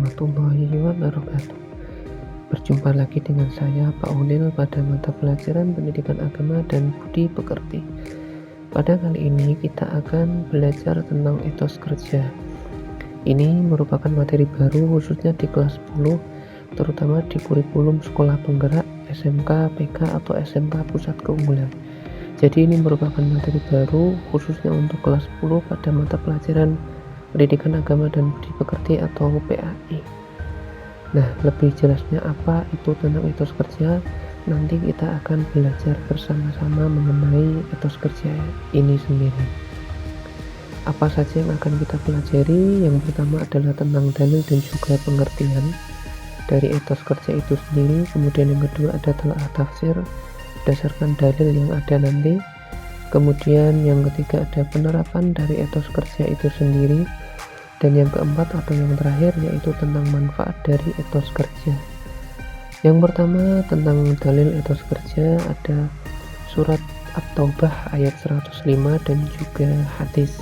warahmatullahi wabarakatuh. Berjumpa lagi dengan saya Pak Unil pada mata pelajaran Pendidikan Agama dan Budi Pekerti. Pada kali ini kita akan belajar tentang etos kerja. Ini merupakan materi baru khususnya di kelas 10, terutama di kurikulum sekolah penggerak SMK, PK atau SMK Pusat Keunggulan. Jadi ini merupakan materi baru khususnya untuk kelas 10 pada mata pelajaran Pendidikan Agama dan Budi Pekerti atau PAI. Nah, lebih jelasnya apa itu tentang etos kerja, nanti kita akan belajar bersama-sama mengenai etos kerja ini sendiri. Apa saja yang akan kita pelajari? Yang pertama adalah tentang dalil dan juga pengertian dari etos kerja itu sendiri. Kemudian yang kedua ada telaah tafsir berdasarkan dalil yang ada nanti. Kemudian yang ketiga ada penerapan dari etos kerja itu sendiri, dan yang keempat atau yang terakhir yaitu tentang manfaat dari etos kerja. Yang pertama tentang dalil etos kerja ada surat At-Taubah ayat 105 dan juga hadis.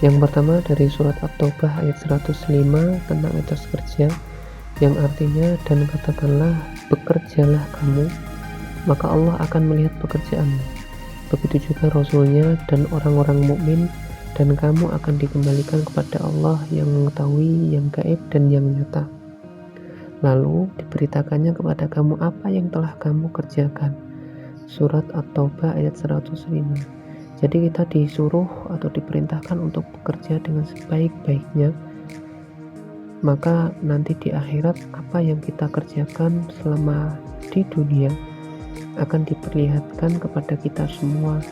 Yang pertama dari surat At-Taubah ayat 105 tentang etos kerja, yang artinya, dan katakanlah bekerjalah kamu, maka Allah akan melihat pekerjaanmu. Begitu juga Rasulnya dan orang-orang mukmin, dan kamu akan dikembalikan kepada Allah yang mengetahui yang gaib dan yang nyata. Lalu diberitakannya kepada kamu apa yang telah kamu kerjakan. Surat At-Taubah ayat 105. Jadi kita disuruh atau diperintahkan untuk bekerja dengan sebaik-baiknya, maka nanti di akhirat apa yang kita kerjakan selama di dunia akan diperlihatkan kepada kita semua,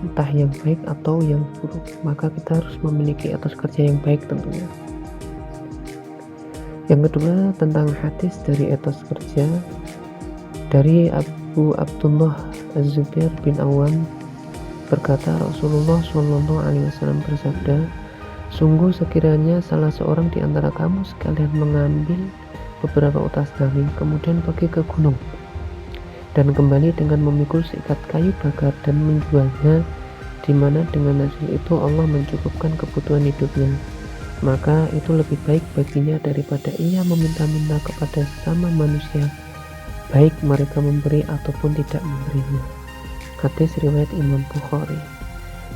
entah yang baik atau yang buruk. Maka kita harus memiliki etos kerja yang baik tentunya. Yang kedua tentang hadis dari etos kerja, dari Abu Abdullah Az-Zubair bin Awam berkata, Rasulullah SAW bersabda, sungguh sekiranya salah seorang di antara kamu sekalian mengambil beberapa utas daging, kemudian pergi ke gunung dan kembali dengan memikul seikat kayu bakar dan menjualnya, di mana dengan hasil itu Allah mencukupkan kebutuhan hidupnya, maka itu lebih baik baginya daripada ia meminta-minta kepada sesama manusia, baik mereka memberi ataupun tidak memberinya. Hadis riwayat Imam Bukhari.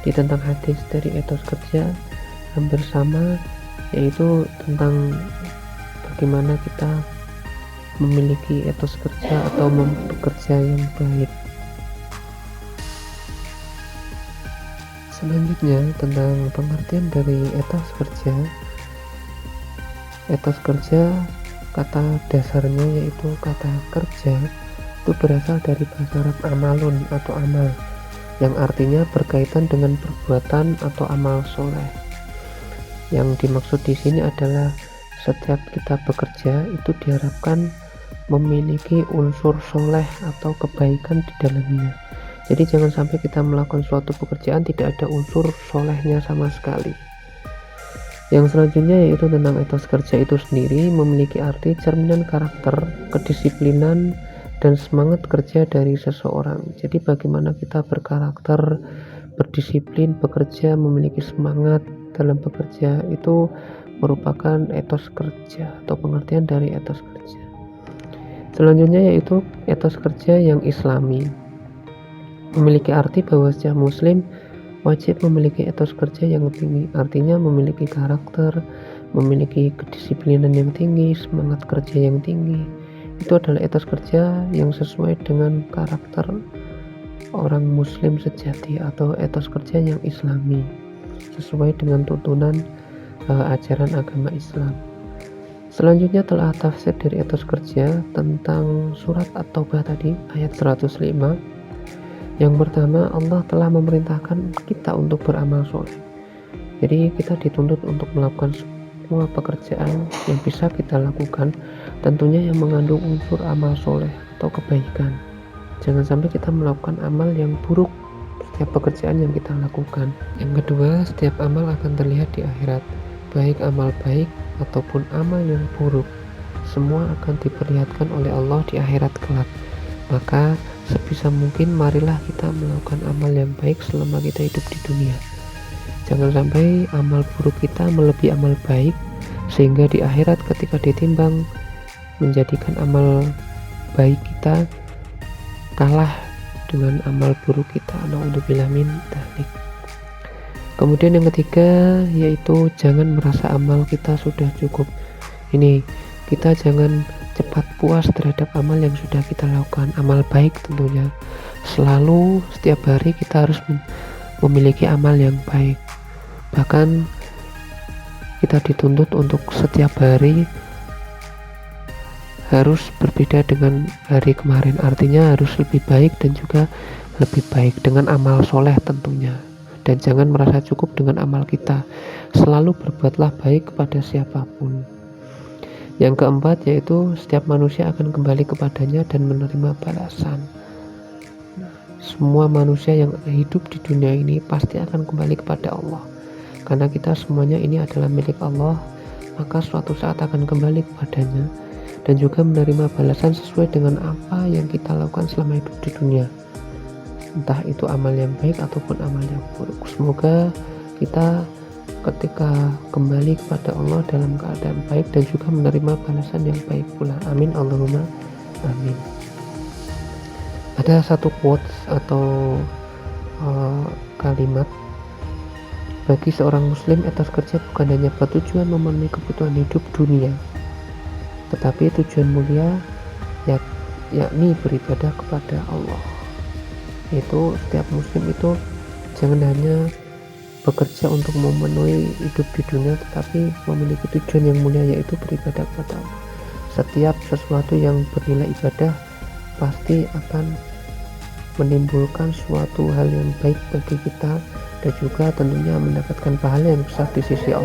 Di tentang hadis dari etos kerja hampir sama, yaitu tentang bagaimana kita memiliki etos kerja atau bekerja yang baik. Selanjutnya tentang pengertian dari etos kerja. Etos kerja kata dasarnya yaitu kata kerja itu berasal dari bahasa Arab amalun atau amal, yang artinya berkaitan dengan perbuatan atau amal soleh. Yang dimaksud di sini adalah setiap kita bekerja itu diharapkan memiliki unsur soleh atau kebaikan di dalamnya. Jadi jangan sampai kita melakukan suatu pekerjaan tidak ada unsur solehnya sama sekali. Yang selanjutnya yaitu tentang etos kerja itu sendiri, memiliki arti cerminan karakter, kedisiplinan, dan semangat kerja dari seseorang. Jadi bagaimana kita berkarakter, berdisiplin, bekerja, memiliki semangat dalam bekerja, itu merupakan etos kerja atau pengertian dari etos kerja. Selanjutnya yaitu etos kerja yang islami, memiliki arti bahwa setiap muslim wajib memiliki etos kerja yang tinggi, artinya memiliki karakter, memiliki kedisiplinan yang tinggi, semangat kerja yang tinggi. Itu adalah etos kerja yang sesuai dengan karakter orang muslim sejati atau etos kerja yang islami, sesuai dengan tuntunan ajaran agama Islam. Selanjutnya telah tafsir dari etos kerja tentang surat At-Taubah tadi ayat 105. Yang pertama, Allah telah memerintahkan kita untuk beramal soleh. Jadi kita dituntut untuk melakukan semua pekerjaan yang bisa kita lakukan, tentunya yang mengandung unsur amal soleh atau kebaikan. Jangan sampai kita melakukan amal yang buruk setiap pekerjaan yang kita lakukan. Yang kedua, setiap amal akan terlihat di akhirat, baik amal baik ataupun amal yang buruk, semua akan diperlihatkan oleh Allah di akhirat kelak. Maka sebisa mungkin marilah kita melakukan amal yang baik selama kita hidup di dunia. Jangan sampai amal buruk kita melebihi amal baik sehingga di akhirat ketika ditimbang menjadikan amal baik kita kalah dengan amal buruk kita. Naudzubillah min dzalik. Kemudian yang ketiga yaitu jangan merasa amal kita sudah cukup. Ini kita jangan cepat puas terhadap amal yang sudah kita lakukan, amal baik tentunya. Selalu setiap hari kita harus memiliki amal yang baik. Bahkan kita dituntut untuk setiap hari harus berbeda dengan hari kemarin, artinya harus lebih baik dan juga lebih baik dengan amal soleh tentunya. Dan jangan merasa cukup dengan amal kita, selalu berbuatlah baik kepada siapapun. Yang keempat yaitu setiap manusia akan kembali kepadanya dan menerima balasan. Semua manusia yang hidup di dunia ini pasti akan kembali kepada Allah, karena kita semuanya ini adalah milik Allah, maka suatu saat akan kembali kepadanya dan juga menerima balasan sesuai dengan apa yang kita lakukan selama hidup di dunia, entah itu amal yang baik ataupun amal yang buruk. Semoga kita ketika kembali kepada Allah dalam keadaan baik dan juga menerima balasan yang baik pula. Amin Allahumma amin. Ada satu quotes atau kalimat, bagi seorang muslim etos kerja bukan hanya bertujuan memenuhi kebutuhan hidup dunia, tetapi tujuan mulia yakni beribadah kepada Allah. Itu setiap muslim itu jangan hanya bekerja untuk memenuhi hidup di dunia, tetapi memiliki tujuan yang mulia yaitu beribadah kepada Allah. Setiap sesuatu yang bernilai ibadah pasti akan menimbulkan suatu hal yang baik bagi kita dan juga tentunya mendapatkan pahala yang besar di sisi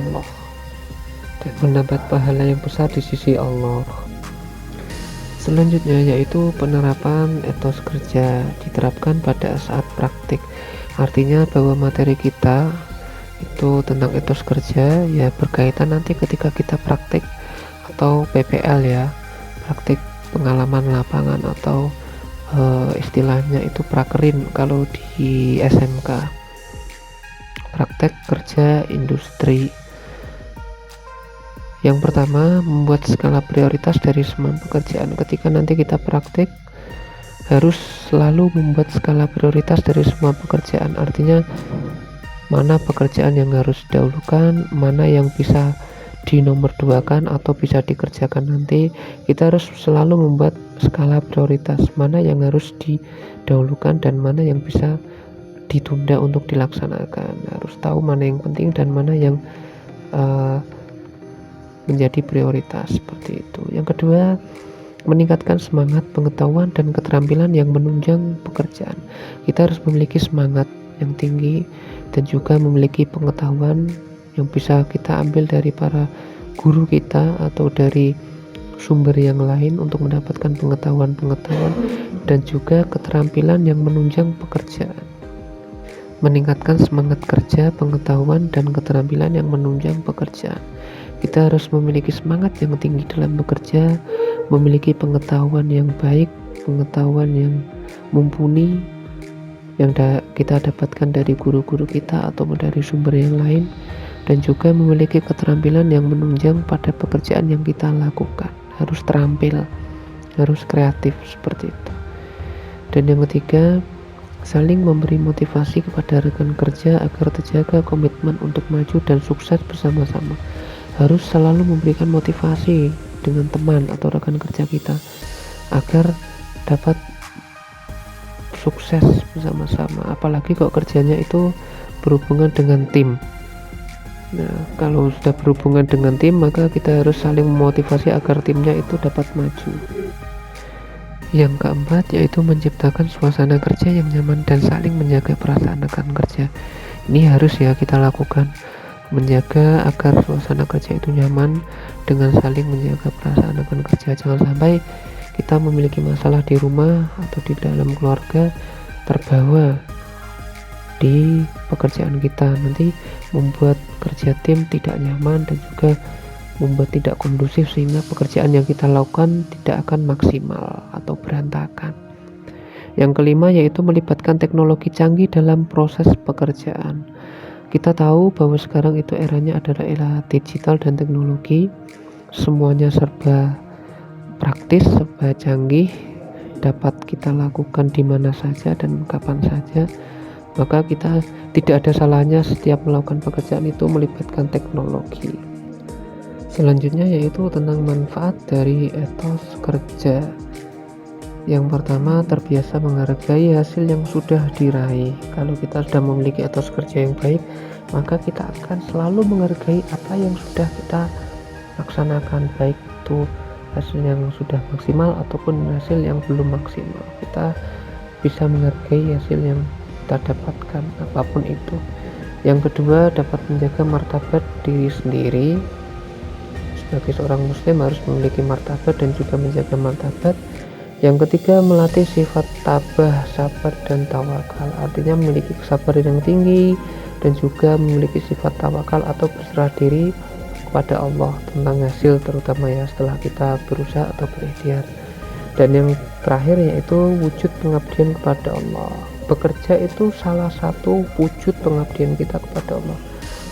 Allah. Selanjutnya yaitu penerapan etos kerja diterapkan pada saat praktik, artinya bahwa materi kita itu tentang etos kerja ya berkaitan nanti ketika kita praktik atau PPL ya, praktik pengalaman lapangan atau istilahnya itu prakerin kalau di SMK, praktek kerja industri. Yang pertama, membuat skala prioritas dari semua pekerjaan. Ketika nanti kita praktik, harus selalu membuat skala prioritas dari semua pekerjaan, artinya mana pekerjaan yang harus didahulukan, mana yang bisa dinomorduakan atau bisa dikerjakan nanti. Kita harus selalu membuat skala prioritas, mana yang harus didahulukan dan mana yang bisa ditunda untuk dilaksanakan. Harus tahu mana yang penting dan mana yang menjadi prioritas, seperti itu. Yang kedua, meningkatkan semangat, pengetahuan dan keterampilan yang menunjang pekerjaan. Kita harus memiliki semangat yang tinggi dan juga memiliki pengetahuan yang bisa kita ambil dari para guru kita atau dari sumber yang lain untuk mendapatkan pengetahuan-pengetahuan dan juga keterampilan yang menunjang pekerjaan. Meningkatkan semangat kerja, pengetahuan dan keterampilan yang menunjang pekerjaan. Kita harus memiliki semangat yang tinggi dalam bekerja, memiliki pengetahuan yang baik, pengetahuan yang mumpuni yang kita dapatkan dari guru-guru kita ataupun dari sumber yang lain, dan juga memiliki keterampilan yang menunjang pada pekerjaan yang kita lakukan. Harus terampil, harus kreatif, seperti itu. Dan yang ketiga, saling memberi motivasi kepada rekan kerja agar terjaga komitmen untuk maju dan sukses bersama-sama. Harus selalu memberikan motivasi dengan teman atau rekan kerja kita agar dapat sukses bersama-sama, apalagi kalau kerjanya itu berhubungan dengan tim. Nah, kalau sudah berhubungan dengan tim, maka kita harus saling memotivasi agar timnya itu dapat maju. Yang keempat yaitu menciptakan suasana kerja yang nyaman dan saling menjaga perasaan rekan kerja. Ini harus ya kita lakukan, menjaga agar suasana kerja itu nyaman dengan saling menjaga perasaan rekan kerja. Jangan sampai kita memiliki masalah di rumah atau di dalam keluarga terbawa di pekerjaan kita, nanti membuat kerja tim tidak nyaman dan juga membuat tidak kondusif sehingga pekerjaan yang kita lakukan tidak akan maksimal atau berantakan. Yang kelima yaitu melibatkan teknologi canggih dalam proses pekerjaan. Kita tahu bahwa sekarang itu eranya adalah era digital dan teknologi, semuanya serba praktis, serba canggih, dapat kita lakukan di mana saja dan kapan saja. Maka kita tidak ada salahnya setiap melakukan pekerjaan itu melibatkan teknologi. Selanjutnya yaitu tentang manfaat dari etos kerja. Yang pertama, terbiasa menghargai hasil yang sudah diraih. Kalau kita sudah memiliki etos kerja yang baik, maka kita akan selalu menghargai apa yang sudah kita laksanakan, baik itu hasil yang sudah maksimal ataupun hasil yang belum maksimal. Kita bisa menghargai hasil yang kita dapatkan apapun itu. Yang kedua, dapat menjaga martabat diri sendiri. Sebagai seorang muslim harus memiliki martabat dan juga menjaga martabat. Yang ketiga, melatih sifat tabah, sabar, dan tawakal. Artinya memiliki kesabaran yang tinggi dan juga memiliki sifat tawakal atau berserah diri kepada Allah tentang hasil, terutama ya setelah kita berusaha atau berikhtiar. Dan yang terakhir yaitu wujud pengabdian kepada Allah. Bekerja itu salah satu wujud pengabdian kita kepada Allah.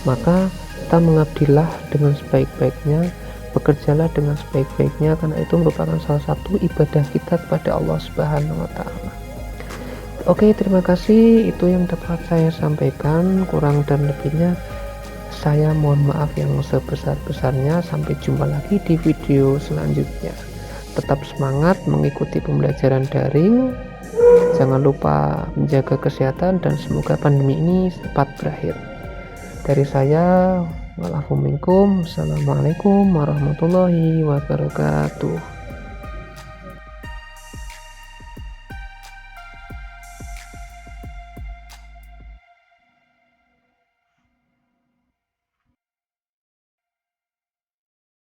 Maka kita mengabdilah dengan sebaik-baiknya, bekerjalah dengan sebaik-baiknya, karena itu merupakan salah satu ibadah kita kepada Allah Subhanahu wa Ta'ala. Oke, terima kasih. Itu yang dapat saya sampaikan. Kurang dan lebihnya saya mohon maaf yang sebesar-besarnya. Sampai jumpa lagi di video selanjutnya. Tetap semangat mengikuti pembelajaran daring. Jangan lupa menjaga kesehatan dan semoga pandemi ini cepat berakhir. Dari saya, Assalamualaikum warahmatullahi wabarakatuh.